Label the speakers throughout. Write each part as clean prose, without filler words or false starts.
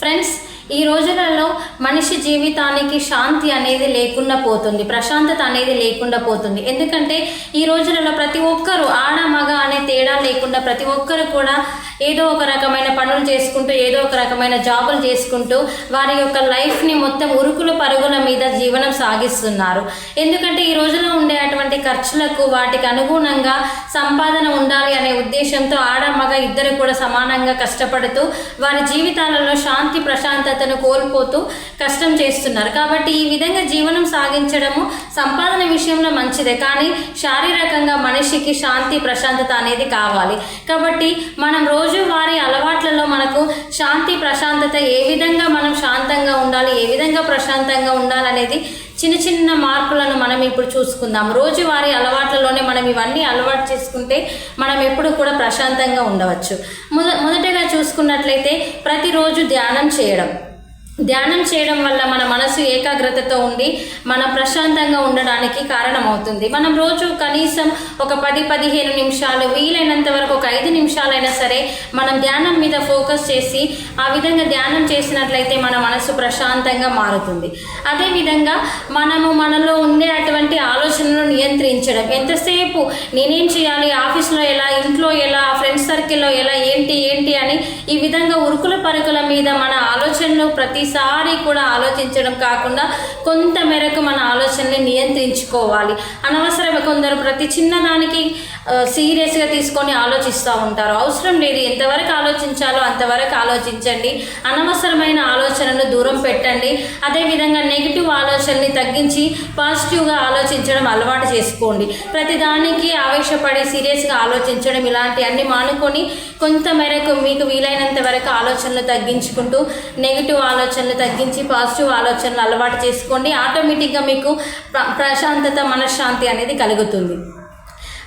Speaker 1: Friends, ఈ రోజులలో మనిషి జీవితానికి శాంతి అనేది లేకుండా పోతుంది, ప్రశాంతత అనేది లేకుండా పోతుంది. ఎందుకంటే ఈ రోజులలో ప్రతి ఒక్కరు ఆడ మగ అనే తేడా లేకుండా ప్రతి ఒక్కరు కూడా ఏదో ఒక రకమైన పనులు చేసుకుంటూ ఏదో ఒక రకమైన జాబులు చేసుకుంటూ వారి యొక్క లైఫ్ని మొత్తం ఉరుకుల పరుగుల మీద జీవనం సాగిస్తున్నారు. ఎందుకంటే ఈ రోజులో ఉండే అటువంటి ఖర్చులకు వాటికి అనుగుణంగా సంపాదన ఉండాలి అనే ఉద్దేశంతో ఆడ మగ ఇద్దరు కూడా సమానంగా కష్టపడుతూ వారి జీవితాలలో శాంతి ప్రశాంతతను కోల్పోతూ కష్టం చేస్తున్నారు. కాబట్టి ఈ విధంగా జీవనం సాగించడము సంపాదన విషయంలో మంచిదే, కానీ శారీరకంగా మనిషికి శాంతి ప్రశాంతత అనేది కావాలి. కాబట్టి మనం రోజువారీ అలవాట్లలో మనకు శాంతి ప్రశాంతత ఏ విధంగా మనం శాంతంగా ఉండాలి, ఏ విధంగా ప్రశాంతంగా ఉండాలనేది చిన్న చిన్న మార్పులను మనం ఇప్పుడు చూసుకుందాం. రోజువారీ అలవాట్లలోనే మనం ఇవన్నీ అలవాటు చేసుకుంటే మనం ఎప్పుడు కూడా ప్రశాంతంగా ఉండవచ్చు. మొదటగా చూసుకున్నట్లయితే ప్రతిరోజు ధ్యానం చేయడం వల్ల మన మనసు ఏకాగ్రతతో ఉండి మనం ప్రశాంతంగా ఉండడానికి కారణమవుతుంది. మనం రోజు కనీసం ఒక 10-15 నిమిషాలు, వీలైనంత వరకు ఒక 5 నిమిషాలైనా సరే మనం ధ్యానం మీద ఫోకస్ చేసి ఆ విధంగా ధ్యానం చేసినట్లయితే మన మనసు ప్రశాంతంగా మారుతుంది. అదేవిధంగా మనలో ఉండే అటువంటి ఆలోచనలను నియంత్రించడం. ఎంతసేపు నేనేం చేయాలి, ఆఫీస్లో ఎలా, ఇంట్లో ఎలా, ఫ్రెండ్స్ సర్కిల్లో ఎలా, ఏంటి అని ఈ విధంగా ఉరుకుల పరుగుల మీద మన ఆలోచనలు ప్రతిసారి కూడా ఆలోచించడం కాకుండా కొంత మేరకు మన ఆలోచనని నియంత్రించుకోవాలి. అనవసరంగా కొందరు ప్రతి చిన్నదానికి సీరియస్గా తీసుకొని ఆలోచిస్తూ ఉంటారు. అవసరం లేదు, ఎంతవరకు ఆలోచించాలో అంతవరకు ఆలోచించండి. అనవసరమైన ఆలోచనలు దూరం పెట్టండి. అదేవిధంగా నెగిటివ్ ఆలోచనని తగ్గించి పాజిటివ్గా ఆలోచించడం అలవాటు చేసుకోండి. ప్రతిదానికి ఆవేశపడి సీరియస్గా ఆలోచించడం ఇలాంటి అన్ని మానుకొని కొంత మేరకు మీకు వీలైనంత వరకు ఆలోచనలు తగ్గించుకుంటూ నెగిటివ్ ఆలోచనలు తగ్గించి పాజిటివ్ ఆలోచనలు అలవాటు చేసుకోండి. ఆటోమేటిక్గా మీకు ప్రశాంతత, మనశ్శాంతి అనేది కలుగుతుంది.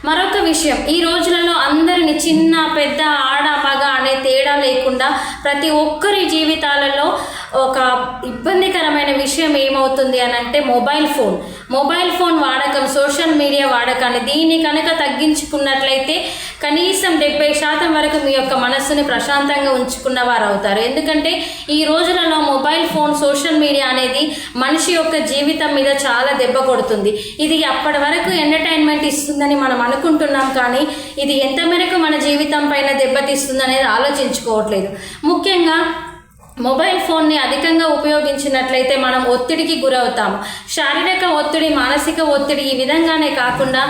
Speaker 1: మరొక విషయం, ఈ రోజులలో అందరిని చిన్న పెద్ద ఆడ మగ అనే తేడా లేకుండా ప్రతి ఒక్కరి జీవితాలలో ఒక ఇబ్బందికరమైన విషయం ఏమవుతుంది అని అంటే మొబైల్ ఫోన్ వాడకం, సోషల్ మీడియా వాడకాన్ని దీన్ని కనుక తగ్గించుకున్నట్లయితే కనీసం 70% వరకు మీ యొక్క మనస్సుని ప్రశాంతంగా ఉంచుకున్న వారు అవుతారు. ఎందుకంటే ఈ రోజులలో మొబైల్ ఫోన్, సోషల్ మీడియా అనేది మనిషి యొక్క జీవితం మీద చాలా దెబ్బ కొడుతుంది. ఇది అప్పటి వరకు ఎంటర్టైన్మెంట్ ఇస్తుందని మనం అనుకుంటున్నాం, కానీ ఇది ఎంత మేరకు మన జీవితం పైన దెబ్బతీస్తుంది అనేది ఆలోచించుకోవట్లేదు. ముఖ్యంగా మొబైల్ ఫోన్ని అధికంగా ఉపయోగించినట్లయితే మనం ఒత్తిడికి గురవుతాము. శారీరక ఒత్తిడి, మానసిక ఒత్తిడి ఈ విధంగానే కాకుండా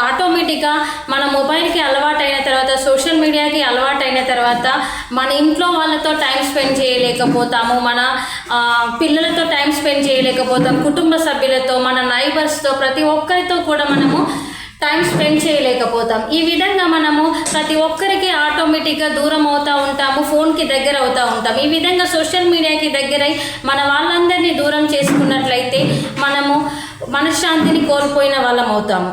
Speaker 1: ఆటోమేటిక్గా మన మొబైల్కి అలవాటైన తర్వాత, సోషల్ మీడియాకి అలవాటైన తర్వాత మన ఇంట్లో వాళ్ళతో టైం స్పెండ్ చేయలేకపోతాము, మన పిల్లలతో టైం స్పెండ్ చేయలేకపోతాం, కుటుంబ సభ్యులతో, మన నైబర్స్తో, ప్రతి ఒక్కరితో కూడా మనము టైం స్పెండ్ చేయలేకపోతాం. ఈ విధంగా మనము ప్రతి ఒక్కరికి ఆటోమేటిక్గా దూరం అవుతూ ఉంటాము, ఫోన్కి దగ్గర అవుతూ ఉంటాం. ఈ విధంగా సోషల్ మీడియాకి దగ్గరై మన వాళ్ళందరినీ దూరం చేసుకున్నట్లయితే మనము మనశ్శాంతిని కోల్పోయిన వాళ్ళం అవుతాము.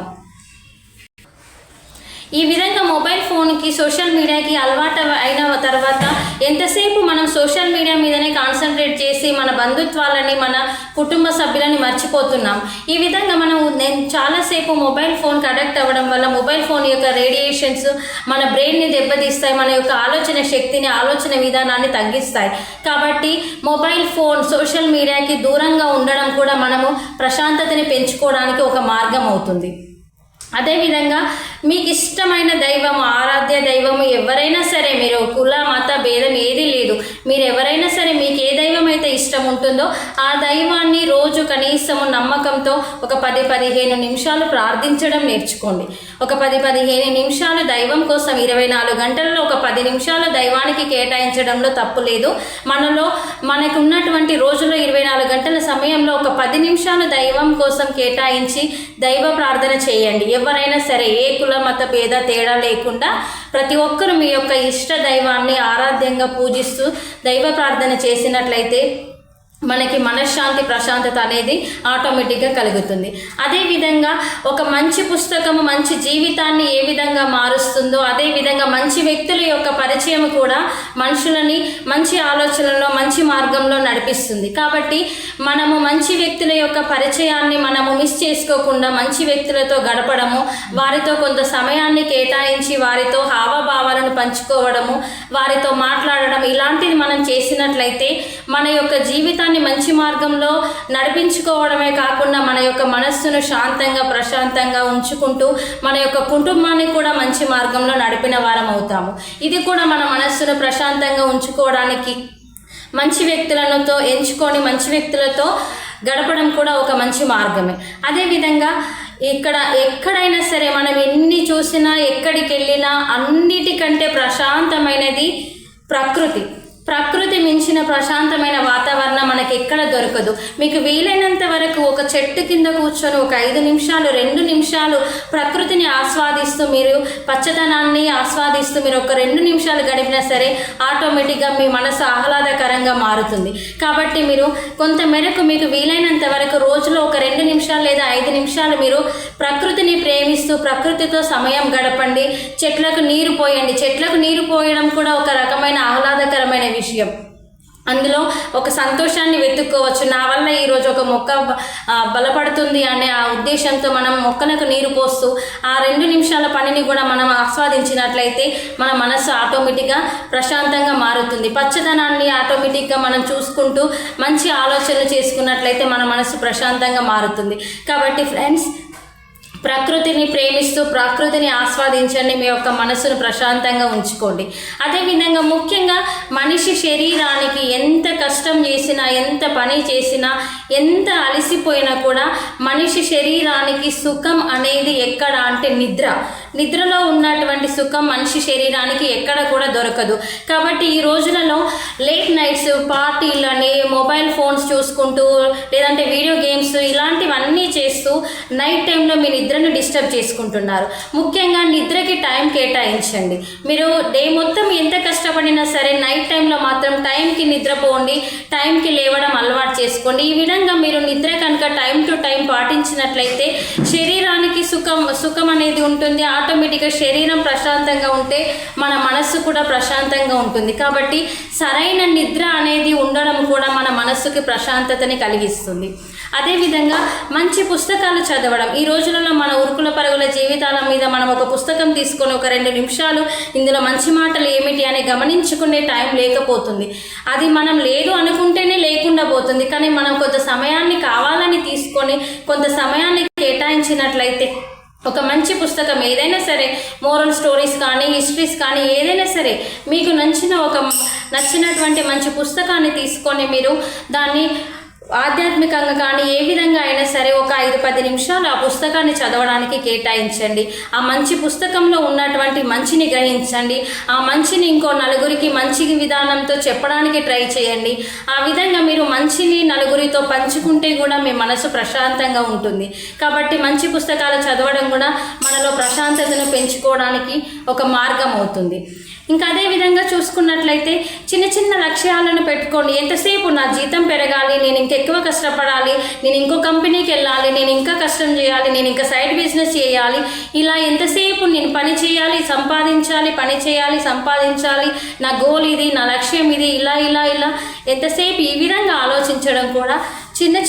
Speaker 1: ఈ విధంగా మొబైల్ ఫోన్కి, సోషల్ మీడియాకి అలవాటు అయిన తర్వాత ఎంతసేపు మనం సోషల్ మీడియా మీదనే కాన్సన్ట్రేట్ చేసి మన బంధుత్వాలని, మన కుటుంబ సభ్యులని మర్చిపోతున్నాం. ఈ విధంగా నేను చాలాసేపు మొబైల్ ఫోన్కి అడక్ట్ అవ్వడం వల్ల మొబైల్ ఫోన్ యొక్క రేడియేషన్స్ మన బ్రెయిన్ని దెబ్బతీస్తాయి, మన యొక్క ఆలోచన శక్తిని, ఆలోచన విధానాన్ని తగ్గిస్తాయి. కాబట్టి మొబైల్ ఫోన్, సోషల్ మీడియాకి దూరంగా ఉండడం కూడా మనము ప్రశాంతతని పెంచుకోవడానికి ఒక మార్గం అవుతుంది. అదేవిధంగా మీకు ఇష్టమైన దైవము, ఆరాధ్య దైవము ఎవరైనా సరే, మీరు కుల మత భేదం ఏది లేదు, మీరు ఎవరైనా సరే మీకు ఏ దైవం అయితే ఇష్టం ఉంటుందో ఆ దైవాన్ని రోజు కనీసము నమ్మకంతో ఒక 10-15 నిమిషాలు ప్రార్థించడం నేర్చుకోండి. ఒక 10-15 నిమిషాలు దైవం కోసం, 24 గంటల్లో ఒక 10 నిమిషాలు దైవానికి కేటాయించడంలో తప్పు లేదు. మనకు ఉన్నటువంటి రోజుల్లో 24 గంటల సమయంలో ఒక 10 నిమిషాలు దైవం కోసం కేటాయించి దైవ ప్రార్థన చేయండి. ఎవరైనా సరే, ఏ కుల మత భేద తేడా లేకుండా ప్రతి ఒక్కరు మీ యొక్క ఇష్ట దైవాన్ని ఆరాధ్యంగా పూజిస్తూ దైవ ప్రార్థన చేసినట్లయితే మనకి మనశ్శాంతి, ప్రశాంతత అనేది ఆటోమేటిక్గా కలుగుతుంది. అదేవిధంగా ఒక మంచి పుస్తకము మంచి జీవితాన్ని ఏ విధంగా మారుస్తుందో అదేవిధంగా మంచి వ్యక్తుల యొక్క పరిచయం కూడా మనుషులని మంచి ఆలోచనలో, మంచి మార్గంలో నడిపిస్తుంది. కాబట్టి మనము మంచి వ్యక్తుల యొక్క పరిచయాన్ని మనము మిస్ చేసుకోకుండా మంచి వ్యక్తులతో గడపడము, వారితో కొంత సమయాన్ని కేటాయించి వారితో హావభావాలను పంచుకోవడము, వారితో మాట్లాడడం ఇలాంటిది మనం చేసినట్లయితే మన యొక్క జీవితాన్ని మంచి మార్గంలో నడిపించుకోవడమే కాకుండా మన యొక్క మనస్సును శాంతంగా ప్రశాంతంగా ఉంచుకుంటూ మన యొక్క కుటుంబాన్ని కూడా మంచి మార్గంలో నడిపిన వారం అవుతాము. ఇది కూడా మన మనస్సును ప్రశాంతంగా ఉంచుకోవడానికి మంచి వ్యక్తులతో ఎంచుకొని మంచి వ్యక్తులతో గడపడం కూడా ఒక మంచి మార్గమే. అదేవిధంగా ఎక్కడైనా సరే మనం ఎన్ని చూసినా ఎక్కడికి వెళ్ళినా అన్నిటికంటే ప్రశాంతమైనది ప్రకృతి మించిన ప్రశాంతమైన వాతావరణం మనకి ఎక్కడ దొరకదు. మీకు వీలైనంత వరకు ఒక చెట్టు కింద కూర్చొని ఒక 5 నిమిషాలు 2 నిమిషాలు ప్రకృతిని ఆస్వాదిస్తూ మీరు పచ్చదనాన్ని ఆస్వాదిస్తూ మీరు ఒక 2 నిమిషాలు గడిపినా సరే ఆటోమేటిక్గా మీ మనసు ఆహ్లాదకరంగా మారుతుంది. కాబట్టి మీరు కొంత మేరకు మీకు వీలైనంత వరకు రోజులో ఒక 2 నిమిషాలు లేదా 5 నిమిషాలు మీరు ప్రకృతిని ప్రేమిస్తూ ప్రకృతితో సమయం గడపండి. చెట్లకు నీరు పోయండి. చెట్లకు నీరు పోయడం కూడా ఒక రకమైన ఆహ్లాదకరమైన విషయం. అందులో ఒక సంతోషాన్ని వెతుక్కోవచ్చు. నా వల్ల ఈరోజు ఒక మొక్క బలపడుతుంది అనే ఆ ఉద్దేశంతో మనం మొక్కలకు నీరు పోస్తూ ఆ 2 నిమిషాల పనిని కూడా మనం ఆస్వాదించినట్లయితే మన మనసు ఆటోమేటిక్గా ప్రశాంతంగా మారుతుంది. పచ్చదనాన్ని ఆటోమేటిక్గా మనం చూసుకుంటూ మంచి ఆలోచనలు చేసుకున్నట్లయితే మన మనసు ప్రశాంతంగా మారుతుంది. కాబట్టి ఫ్రెండ్స్, ప్రకృతిని ప్రేమిస్తూ ప్రకృతిని ఆస్వాదించండి. మీ యొక్క మనసును ప్రశాంతంగా ఉంచుకోండి. అదేవిధంగా ముఖ్యంగా మనిషి శరీరానికి ఎంత కష్టం చేసినా ఎంత పని చేసినా ఎంత అలసిపోయినా కూడా మనిషి శరీరానికి సుఖం అనేది ఎక్కడ అంటే నిద్రలో ఉన్నటువంటి సుఖం మనిషి శరీరానికి ఎక్కడ కూడా దొరకదు. కాబట్టి ఈ రోజులలో లేట్ నైట్స్ పార్టీలని మొబైల్ ఫోన్స్ చూసుకుంటూ లేదంటే వీడియో గేమ్స్ ఇలాంటివన్నీ చేస్తూ నైట్ టైంలో మీ నిద్రను డిస్టర్బ్ చేసుకుంటున్నారు. ముఖ్యంగా నిద్రకి టైం కేటాయించండి. మీరు డే మొత్తం ఎంత కష్టపడినా సరే నైట్ టైంలో మాత్రం టైంకి నిద్రపోండి, టైంకి లేవడం అలవాటు చేసుకోండి. ఈ విధంగా మీరు నిద్ర కనుక టైం టు టైం పాటించినట్లయితే శరీరానికి సుఖం అనేది ఉంటుంది. ఆటోమేటిక్గా శరీరం ప్రశాంతంగా ఉంటే మన మనస్సు కూడా ప్రశాంతంగా ఉంటుంది. కాబట్టి సరైన నిద్ర అనేది ఉండడం కూడా మన మనస్సుకి ప్రశాంతతని కలిగిస్తుంది. అదేవిధంగా మంచి పుస్తకాలు చదవడం. ఈ రోజులలో మన ఉరుకుల పరుగుల జీవితాల మీద మనం ఒక పుస్తకం తీసుకొని ఒక 2 నిమిషాలు ఇందులో మంచి మాటలు ఏమిటి అని గమనించుకునే టైం లేకపోతుంది. అది మనం లేదు అనుకుంటేనే లేకుండా పోతుంది. కానీ మనం కొంత సమయాన్ని కావాలని తీసుకొని కొంత సమయాన్ని కేటాయించినట్లయితే ఒక మంచి పుస్తకం ఏదైనా సరే, మోరల్ స్టోరీస్ కానీ హిస్టరీస్ కానీ ఏదైనా సరే మీకు నచ్చినటువంటి మంచి పుస్తకాన్ని తీసుకొని మీరు దాన్ని ఆధ్యాత్మికంగా కానీ ఏ విధంగా అయినా సరే ఒక 5-10 నిమిషాలు ఆ పుస్తకాన్ని చదవడానికి కేటాయించండి. ఆ మంచి పుస్తకంలో ఉన్నటువంటి మంచిని గ్రహించండి. ఆ మంచిని ఇంకో నలుగురికి మంచి విధానంతో చెప్పడానికి ట్రై చేయండి. ఆ విధంగా మీరు మంచిని నలుగురితో పంచుకుంటే కూడా మీ మనసు ప్రశాంతంగా ఉంటుంది. కాబట్టి మంచి పుస్తకాలు చదవడం కూడా మనలో ప్రశాంతతను పెంచుకోవడానికి ఒక మార్గం అవుతుంది. ఇంకా అదే విధంగా చూసుకున్నట్లయితే చిన్న చిన్న లక్ష్యాలను పెట్టుకోండి. ఎంతసేపు నా జీతం పెరగాలి, నేను ఇంకెక్కువ కష్టపడాలి, నేను ఇంకో కంపెనీకి వెళ్ళాలి, నేను ఇంకా కష్టం చేయాలి, నేను ఇంకా సైడ్ బిజినెస్ చేయాలి, ఇలా ఎంతసేపు నేను పని చేయాలి, సంపాదించాలి, పని చేయాలి, సంపాదించాలి, నా గోల్ ఇది, నా లక్ష్యం ఇది, ఇలా ఇలా ఇలా ఎంతసేపు ఈ విధంగా ఆలోచించడం కూడా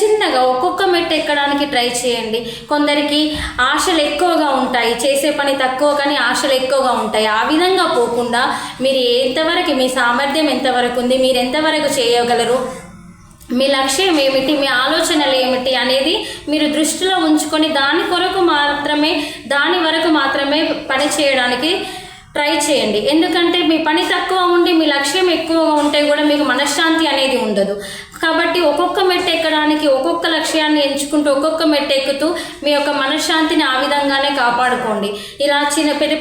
Speaker 1: చిన్నగా ఒక్కొక్క మెట్టు ఎక్కడానికి ట్రై చేయండి. కొందరికి ఆశలు ఎక్కువగా ఉంటాయి, చేసే పని తక్కువ కానీ ఆశలు ఎక్కువగా ఉంటాయి. ఆ విధంగా పోకుండా మీరు ఎంతవరకు మీ సామర్థ్యం ఎంతవరకు ఉంది, మీరు ఎంతవరకు చేయగలరు, మీ లక్ష్యం ఏమిటి, మీ ఆలోచనలు ఏమిటి అనేది మీరు దృష్టిలో ఉంచుకొని దాని వరకు మాత్రమే పని చేయడానికి ట్రై చేయండి. ఎందుకంటే మీ పని తక్కువ ఉండి మీ లక్ష్యం ఎక్కువగా ఉంటే కూడా మీకు మనశ్శాంతి అనేది ఉండదు. కాబట్టి ఒక్కొక్క మెట్టు ఎక్కడానికి ఒక్కొక్క లక్ష్యాన్ని ఎంచుకుంటూ ఒక్కొక్క మెట్టు ఎక్కుతూ మీ యొక్క మనశ్శాంతిని ఆ విధంగానే కాపాడుకోండి. ఇలా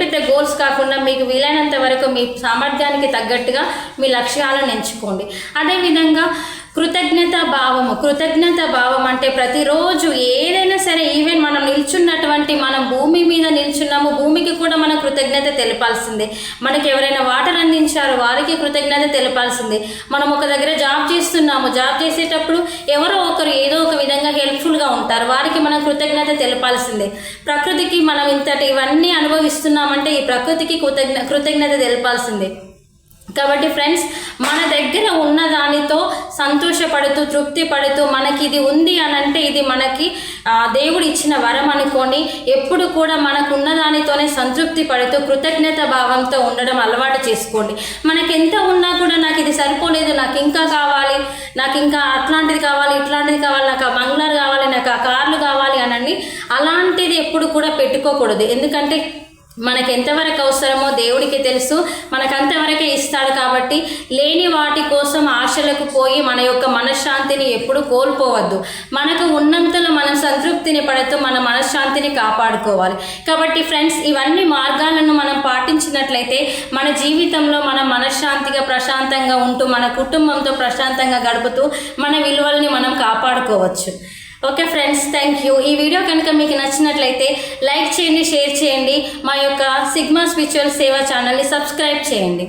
Speaker 1: పెద్ద గోల్స్ కాకుండా మీకు వీలైనంత వరకు మీ సామర్థ్యానికి తగ్గట్టుగా మీ లక్ష్యాలను ఎంచుకోండి. అదేవిధంగా కృతజ్ఞత భావం అంటే ప్రతిరోజు ఏదైనా సరే, ఈవెన్ మనం నిల్చున్నటువంటి మనం భూమి మీద నిల్చున్నాము, భూమికి కూడా మనం కృతజ్ఞత తెలపాల్సిందే. మనకి ఎవరైనా వాటర్ అందించారో వారికి కృతజ్ఞత తెలపాల్సిందే. మనం ఒక దగ్గర జాబ్ చేస్తున్నాము, జాబ్ చేసేటప్పుడు ఎవరో ఒకరు ఏదో ఒక విధంగా హెల్ప్ఫుల్గా ఉంటారు, వారికి మనం కృతజ్ఞత తెలపాల్సిందే. ప్రకృతికి మనం ఇవన్నీ అనుభవిస్తున్నామంటే ఈ ప్రకృతికి కృతజ్ఞత తెలపాల్సిందే. కాబట్టి ఫ్రెండ్స్, మన దగ్గర ఉన్న దానితో సంతోషపడుతూ తృప్తి పడుతూ మనకి ఇది ఉంది అని అంటే ఇది మనకి దేవుడు ఇచ్చిన వరం అనుకోని ఎప్పుడు కూడా మనకు ఉన్నదానితోనే సంతృప్తి పడుతూ కృతజ్ఞత భావంతో ఉండడం అలవాటు చేసుకోండి. మనకి ఎంత ఉన్నా కూడా నాకు ఇది సరిపోలేదు, నాకు ఇంకా కావాలి, నాకు ఇంకా అట్లాంటిది కావాలి, ఇట్లాంటిది కావాలి, నాకు ఆ బంగ్లాలు కావాలి, నాకు ఆ కార్లు కావాలి అనండి. అలాంటిది ఎప్పుడు కూడా పెట్టుకోకూడదు. ఎందుకంటే మనకు ఎంతవరకు అవసరమో దేవుడికి తెలుసు, మనకు అంతవరకే ఇస్తాడు. కాబట్టి లేని వాటి కోసం ఆశలకు పోయి మన యొక్క మనశ్శాంతిని ఎప్పుడు కోల్పోవద్దు. మనకు ఉన్నంతలో మనం సంతృప్తిని పడుతూ మన మనశ్శాంతిని కాపాడుకోవాలి. కాబట్టి ఫ్రెండ్స్, ఇవన్నీ మార్గాలను మనం పాటించినట్లయితే మన జీవితంలో మనం మనశ్శాంతిగా ప్రశాంతంగా ఉంటూ మన కుటుంబంతో ప్రశాంతంగా గడుపుతూ మన విలువల్ని మనం కాపాడుకోవచ్చు. Okay friends, thank you. ఈ వీడియో కనుక మీకు నచ్చినట్లయితే లైక్ చేయండి, షేర్ చేయండి. మా యొక్క సిగ్మా స్పిరిచువల్ సేవ ఛానల్ని సబ్స్క్రైబ్ చేయండి.